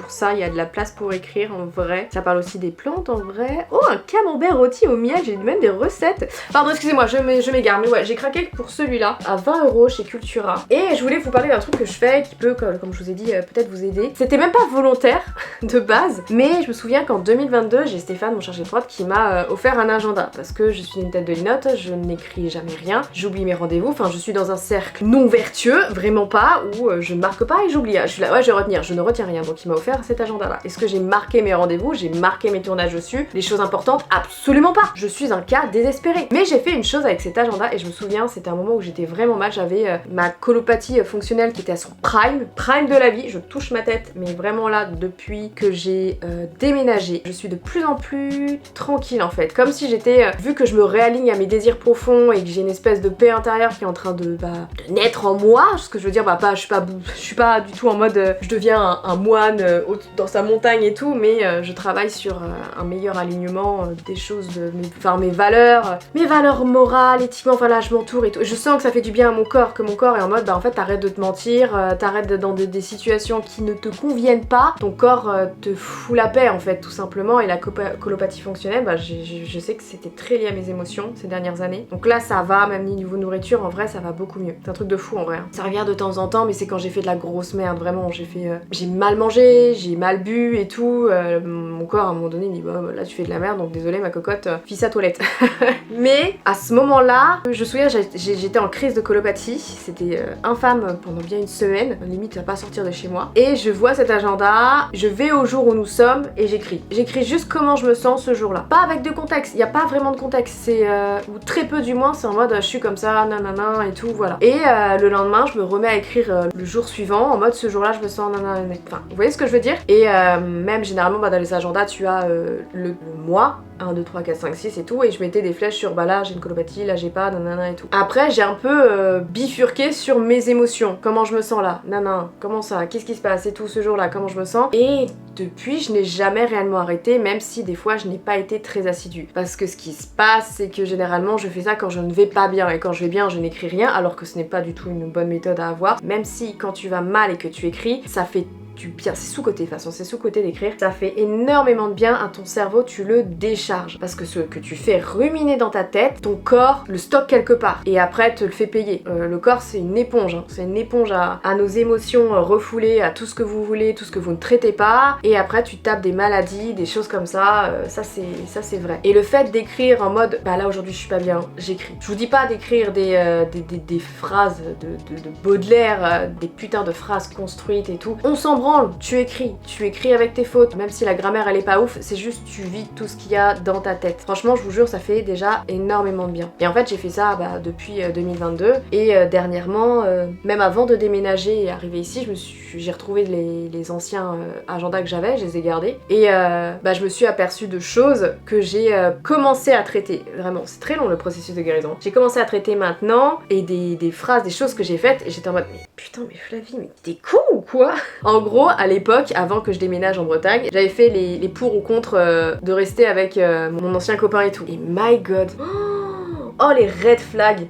ça. Il y a de la place pour écrire en vrai, ça parle aussi des plantes en vrai. Oh, un camembert rôti au miel, j'ai même des recettes. Pardon, excusez-moi, je m'égare, mais ouais, j'ai craqué pour celui-là à 20 € chez Cultura, et je voulais vous parler d'un truc que je fais qui peut, comme je vous ai dit, peut-être vous aider. C'était même pas volontaire de base, mais je me souviens qu'en 2022 j'ai Stéphane, mon chargé de prod, qui m'a offert un agenda, parce que je suis une tête de linotte, je n'écris jamais rien, j'oublie mes rendez-vous, enfin je suis dans un cercle non vertueux, vraiment pas, où je ne marque pas et j'oublie. Je suis là, ouais je vais retenir, je ne retiens rien, donc il m'a offert cet agenda là. Est-ce que j'ai marqué mes rendez-vous, j'ai marqué mes tournages dessus, les choses importantes? Absolument pas. Je suis un cas désespéré. Mais j'ai fait une chose avec cet agenda, et je me souviens, c'était un moment où j'étais vraiment mal, j'avais ma colopathie fonctionnelle qui était à son prime de la vie, je touche ma tête, mais vraiment là, depuis que j'ai déménagé, je suis de plus en plus tranquille en fait. Comme si j'étais, vu que je me réaligne à mes désirs profonds et que j'ai une espèce de paix intérieure qui est en train de naître en moi, ce que je veux dire, je suis pas du tout en mode je deviens un moine dans sa montagne et tout, mais je travaille sur un meilleur alignement des choses, mes valeurs morales, éthiquement, enfin là je m'entoure et tout. Je sens que ça fait du bien à mon corps, que mon corps est en mode en fait t'arrêtes de te mentir, t'arrêtes dans des situations qui ne te conviennent pas, ton corps te fout la paix en fait tout simplement. Et la colopathie fonctionnelle, je sais que c'était très lié à mes émotions ces dernières années. Donc là ça va, même niveau nourriture, en vrai ça va beaucoup mieux. C'est un truc de fou en vrai. Ça revient de temps en temps, mais c'est quand j'ai fait de la grosse merde, vraiment. J'ai mal mangé, j'ai mal bu et tout. Mon corps à un moment donné il dit bah là tu fais de la merde, donc désolé ma cocotte, fis sa toilette. Mais à ce moment-là, je me souviens, j'étais en crise de colopathie, c'était infâme pendant bien une semaine, limite à pas sortir de chez moi. Et je vois cet agenda, je vais au jour où nous sommes et j'écris. J'écris juste comment je me sens ce jour-là. Pas avec de contexte, il n'y a pas vraiment de contexte, c'est ou très peu du moins, c'est en mode je suis comme ça, nanana et tout, voilà. Et le lendemain, je me remets à écrire le jour suivant en mode ce jour-là, je me sens nanana. Enfin, vous voyez ce que je veux dire? Et même généralement dans les agendas, tu as le mois. 1, 2, 3, 4, 5, 6 et tout, et je mettais des flèches sur bah là j'ai une colopathie, là j'ai pas, nanana et tout. Après j'ai un peu bifurqué sur mes émotions, comment je me sens là, nanana, comment ça, qu'est-ce qui se passe et tout ce jour là, comment je me sens. Et depuis je n'ai jamais réellement arrêté, même si des fois je n'ai pas été très assidue. Parce que ce qui se passe c'est que généralement je fais ça quand je ne vais pas bien, et quand je vais bien je n'écris rien, alors que ce n'est pas du tout une bonne méthode à avoir. Même si quand tu vas mal et que tu écris, ça fait du bien, c'est sous-côté de toute façon, c'est sous-côté d'écrire, ça fait énormément de bien à ton cerveau, tu le décharges. Parce que ce que tu fais ruminer dans ta tête, ton corps le stocke quelque part et après te le fait payer. Le corps c'est une éponge, hein. C'est une éponge à nos émotions refoulées, à tout ce que vous voulez, tout ce que vous ne traitez pas, et après tu tapes des maladies, des choses comme ça, ça c'est vrai. Et le fait d'écrire en mode bah là aujourd'hui je suis pas bien, j'écris. Je vous dis pas d'écrire des phrases de Baudelaire, des putains de phrases construites et tout, on s'en branle, tu écris avec tes fautes, même si la grammaire elle est pas ouf, c'est juste tu vis tout ce qu'il y a dans ta tête. Franchement je vous jure ça fait déjà énormément de bien. Et en fait j'ai fait ça depuis 2022 et dernièrement, même avant de déménager et arriver ici, j'ai retrouvé les anciens agendas que j'avais, je les ai gardés et je me suis aperçue de choses que j'ai commencé à traiter. Vraiment c'est très long le processus de guérison. J'ai commencé à traiter maintenant et des phrases, des choses que j'ai faites et j'étais en mode mais putain mais Flavie mais t'es con ou quoi? En gros à l'époque, avant que je déménage en Bretagne, j'avais fait les pour ou contre de rester avec mon ancien copain et tout. Et my god, oh les red flags,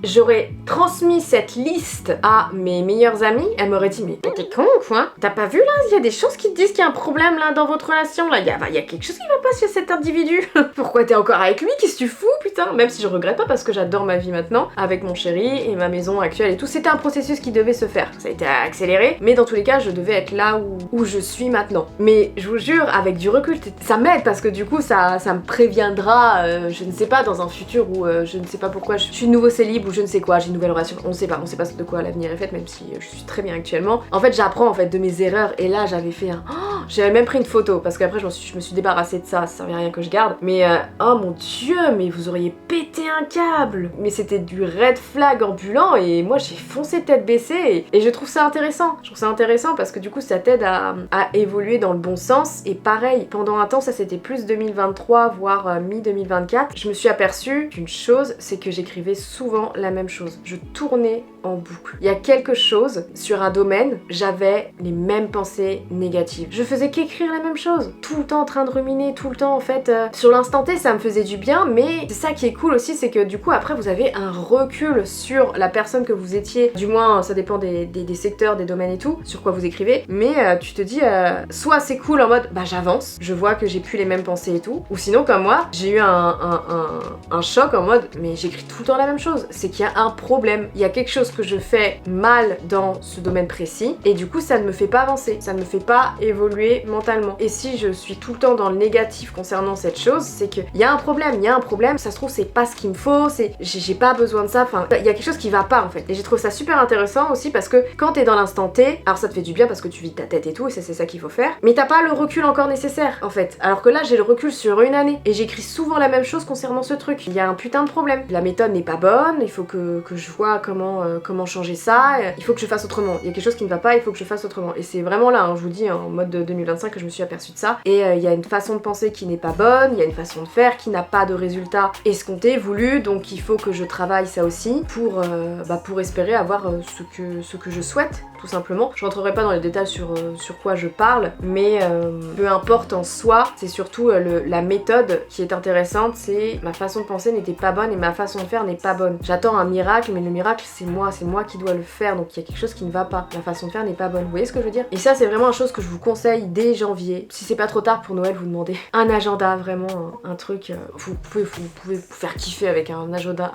j'aurais transmis cette liste à mes meilleures amies, elles m'auraient dit mais t'es con ou quoi? T'as pas vu là, il y a des choses qui te disent qu'il y a un problème là dans votre relation là, il y a quelque chose qui va pas chez cet individu. Pourquoi t'es encore avec lui? Qu'est-ce que tu fous putain? Même si je regrette pas parce que j'adore ma vie maintenant avec mon chéri et ma maison actuelle et tout, c'était un processus qui devait se faire. Ça a été accéléré, mais dans tous les cas je devais être là où je suis maintenant. Mais je vous jure avec du recul ça m'aide parce que du coup ça me préviendra, je ne sais pas, dans un futur où je ne sais pas pourquoi je suis de nouveau célib ou je ne sais quoi, j'ai une nouvelle relation, on sait pas de quoi l'avenir est fait, même si je suis très bien actuellement. En fait j'apprends en fait de mes erreurs et là j'avais fait j'avais même pris une photo parce qu'après je me suis débarrassée de ça servait à rien que je garde, mais oh mon dieu, mais vous auriez pété un câble, mais c'était du red flag ambulant et moi j'ai foncé tête baissée et je trouve ça intéressant. Je trouve ça intéressant parce que du coup ça t'aide à évoluer dans le bon sens. Et pareil, pendant un temps, ça c'était plus 2023 voire mi-2024, je me suis aperçue d'une chose, c'est que j'écrivais souvent la même chose. Je tournais en boucle. Il y a quelque chose sur un domaine, j'avais les mêmes pensées négatives. Je faisais qu'écrire la même chose, tout le temps en train de ruminer, tout le temps en fait. Sur l'instant T, ça me faisait du bien, mais c'est ça qui est cool aussi, c'est que du coup après vous avez un recul sur la personne que vous étiez, du moins ça dépend des secteurs, des domaines et tout, sur quoi vous écrivez, mais tu te dis soit c'est cool en mode bah j'avance, je vois que j'ai plus les mêmes pensées et tout, ou sinon comme moi, j'ai eu un choc en mode mais j'écris tout le temps la même chose, c'est qu'il y a un problème, il y a quelque chose que je fais mal dans ce domaine précis et du coup ça ne me fait pas avancer, ça ne me fait pas évoluer mentalement. Et si je suis tout le temps dans le négatif concernant cette chose, c'est qu'il y a un problème, ça se trouve c'est pas ce qu'il me faut, j'ai pas besoin de ça, enfin il y a quelque chose qui va pas en fait. Et j'ai trouvé ça super intéressant aussi parce que quand t'es dans l'instant T, alors ça te fait du bien parce que tu vis ta tête et tout et c'est ça qu'il faut faire, mais t'as pas le recul encore nécessaire en fait. Alors que là j'ai le recul sur une année et j'écris souvent la même chose concernant ce truc. Il y a un putain de problème. La méthode n'est pas bonne, il faut que je vois comment comment changer ça, il faut que je fasse autrement. Il y a quelque chose qui ne va pas, il faut que je fasse autrement. Et c'est vraiment là, hein, je vous dis, en mode 2025 que je me suis aperçue de ça. Et il y a une façon de penser qui n'est pas bonne, il y a une façon de faire qui n'a pas de résultat escompté, voulu, donc il faut que je travaille ça aussi pour espérer avoir ce que je souhaite, tout simplement. Je rentrerai pas dans les détails sur quoi je parle, mais peu importe en soi, c'est surtout la méthode qui est intéressante, c'est ma façon de penser n'était pas bonne et ma façon de faire n'est pas bonne. J'attends un miracle, mais le miracle c'est moi qui dois le faire, donc il y a quelque chose qui ne va pas. Ma façon de faire n'est pas bonne, vous voyez ce que je veux dire? Et ça c'est vraiment une chose que je vous conseille dès janvier. Si c'est pas trop tard pour Noël, vous demandez un agenda, vraiment un truc, vous pouvez vous faire kiffer avec un agenda,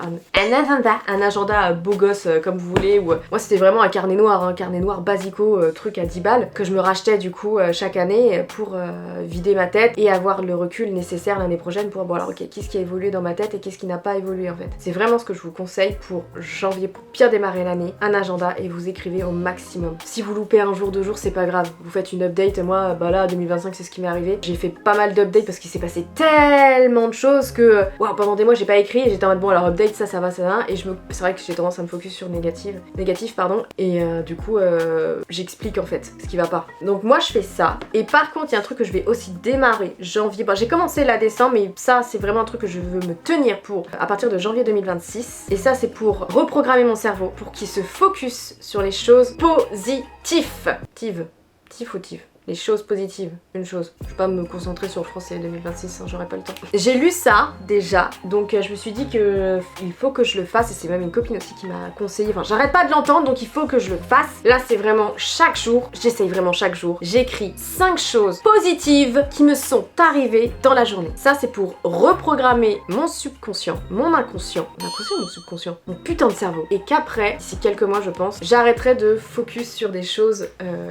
un agenda beau gosse comme vous voulez, ou moi c'était vraiment un carnet noir basico, truc à 10 balles, que je me rachetais du coup chaque année pour vider ma tête et avoir le recul nécessaire l'année prochaine pour bon alors ok, qu'est-ce qui a évolué dans ma tête et qu'est-ce qui n'a pas évolué en fait. C'est vraiment ce que je vous conseille pour janvier, pour bien démarrer l'année, un agenda et vous écrivez au maximum. Si vous loupez un jour, 2 jours, c'est pas grave, vous faites une update. Moi là 2025 c'est ce qui m'est arrivé, j'ai fait pas mal d'updates parce qu'il s'est passé tellement de choses que pendant des mois j'ai pas écrit et j'étais en mode bon alors update ça va et c'est vrai que j'ai tendance à me focus sur négatif et du coup j'explique en fait ce qui va pas. Donc moi je fais ça, et par contre il y a un truc que je vais aussi démarrer janvier, j'ai commencé là décembre, mais ça c'est vraiment un truc que je veux me tenir pour à partir de janvier 2026, et ça c'est pour reprogrammer mon cerveau pour qu'il se focus sur les choses positives. Les choses positives, une chose. Je vais pas me concentrer sur le français 2026, hein, j'aurai pas le temps. J'ai lu ça déjà, donc je me suis dit que il faut que je le fasse, et c'est même une copine aussi qui m'a conseillé, enfin j'arrête pas de l'entendre, donc il faut que je le fasse. Là c'est vraiment chaque jour, j'essaye vraiment chaque jour, j'écris 5 choses positives qui me sont arrivées dans la journée. Ça c'est pour reprogrammer mon subconscient, mon inconscient, mon subconscient, mon putain de cerveau. Et qu'après, d'ici quelques mois je pense, j'arrêterai de focus sur des choses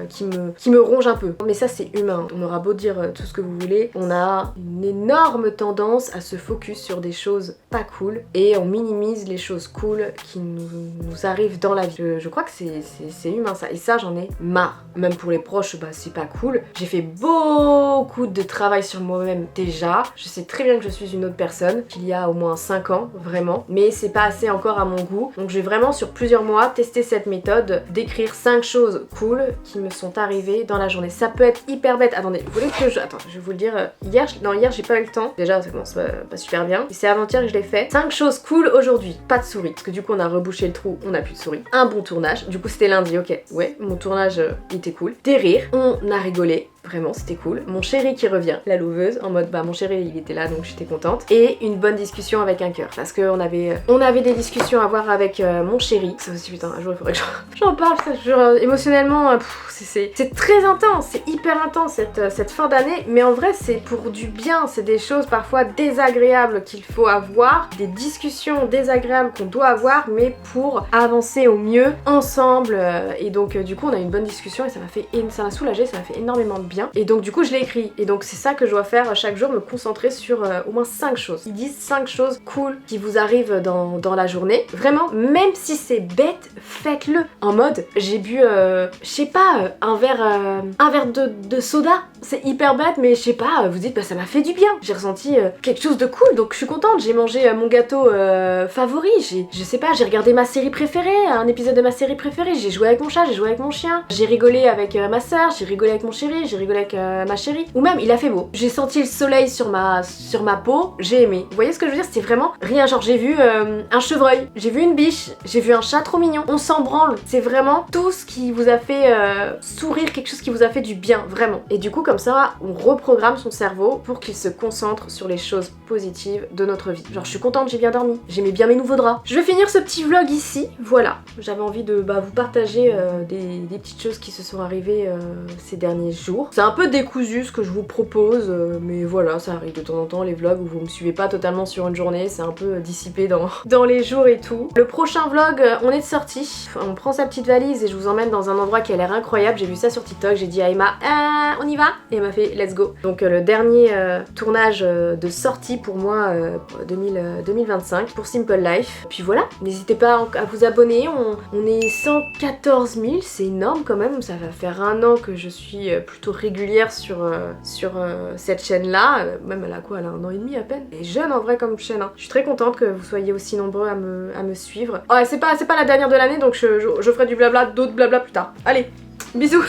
qui me rongent un peu. Mais ça c'est humain, on aura beau dire tout ce que vous voulez, on a une énorme tendance à se focus sur des choses pas cool et on minimise les choses cool qui nous arrivent dans la vie. Je crois que c'est humain ça, et ça j'en ai marre. Même pour les proches, c'est pas cool. J'ai fait beaucoup de travail sur moi-même déjà, je sais très bien que je suis une autre personne qu'il y a au moins 5 ans, vraiment, mais c'est pas assez encore à mon goût. Donc je vais vraiment sur plusieurs mois tester cette méthode d'écrire 5 choses cool qui me sont arrivées dans la journée. Ça peut être hyper bête. Attendez, vous voulez que je vais vous le dire. Hier j'ai pas eu le temps. Déjà ça commence pas super bien. Et c'est avant-hier que je l'ai fait. 5 choses cool aujourd'hui. Pas de souris, parce que du coup on a rebouché le trou, on a plus de souris. Un bon tournage. Du coup c'était lundi, ok. Ouais, mon tournage il était cool. Des rires, on a rigolé. Vraiment, c'était cool. Mon chéri qui revient, la louveuse, en mode mon chéri il était là donc j'étais contente. Et une bonne discussion avec un cœur. Parce qu'on avait des discussions à avoir avec mon chéri. Ça aussi, putain, un jour il faudrait que j'en parle. Émotionnellement, c'est très intense, c'est hyper intense cette fin d'année. Mais en vrai, c'est pour du bien. C'est des choses parfois désagréables qu'il faut avoir. Des discussions désagréables qu'on doit avoir, mais pour avancer au mieux ensemble. Et donc, du coup, on a eu une bonne discussion et ça m'a soulagé, ça m'a fait énormément de bien. Et donc du coup je l'ai écrit, et donc c'est ça que je dois faire chaque jour, me concentrer sur au moins 5 choses. Ils disent 5 choses cool qui vous arrivent dans la journée. Vraiment, même si c'est bête, faites-le. En mode, j'ai bu, je sais pas, un verre de soda. C'est hyper bête, mais je sais pas, vous dites ça m'a fait du bien. J'ai ressenti quelque chose de cool, donc je suis contente. J'ai mangé mon gâteau favori. Je sais pas, j'ai regardé ma série préférée, un épisode de ma série préférée. J'ai joué avec mon chat, j'ai joué avec mon chien. J'ai rigolé avec ma soeur, j'ai rigolé avec mon chéri, j'ai rigolé avec ma chérie. Ou même, il a fait beau. J'ai senti le soleil sur ma peau, j'ai aimé. Vous voyez ce que je veux dire? C'est vraiment rien, genre j'ai vu un chevreuil, j'ai vu une biche, j'ai vu un chat trop mignon. On s'en branle. C'est vraiment tout ce qui vous a fait sourire, quelque chose qui vous a fait du bien, vraiment. Et du coup, comme ça, on reprogramme son cerveau pour qu'il se concentre sur les choses positives de notre vie. Genre, je suis contente, j'ai bien dormi, j'aimais bien mes nouveaux draps. Je vais finir ce petit vlog ici, voilà. J'avais envie de vous partager des petites choses qui se sont arrivées ces derniers jours. C'est un peu décousu ce que je vous propose, mais voilà, ça arrive de temps en temps, les vlogs où vous me suivez pas totalement sur une journée, c'est un peu dissipé dans les jours et tout. Le prochain vlog, on est de sortie, on prend sa petite valise et je vous emmène dans un endroit qui a l'air incroyable. J'ai vu ça sur TikTok, j'ai dit à Emma, on y va? et elle m'a fait let's go. Donc le dernier tournage de sortie pour moi 2025 pour Simple Life. Puis voilà, n'hésitez pas à vous abonner, on est 114 000, c'est énorme quand même, ça va faire 1 an que je suis plutôt régulière sur cette chaîne là, même elle a quoi, elle a 1 an et demi à peine. Elle est jeune en vrai comme chaîne, hein. Je suis très contente que vous soyez aussi nombreux à me suivre. Oh, c'est pas la dernière de l'année donc je ferai du blabla, d'autres blabla plus tard. Allez, bisous.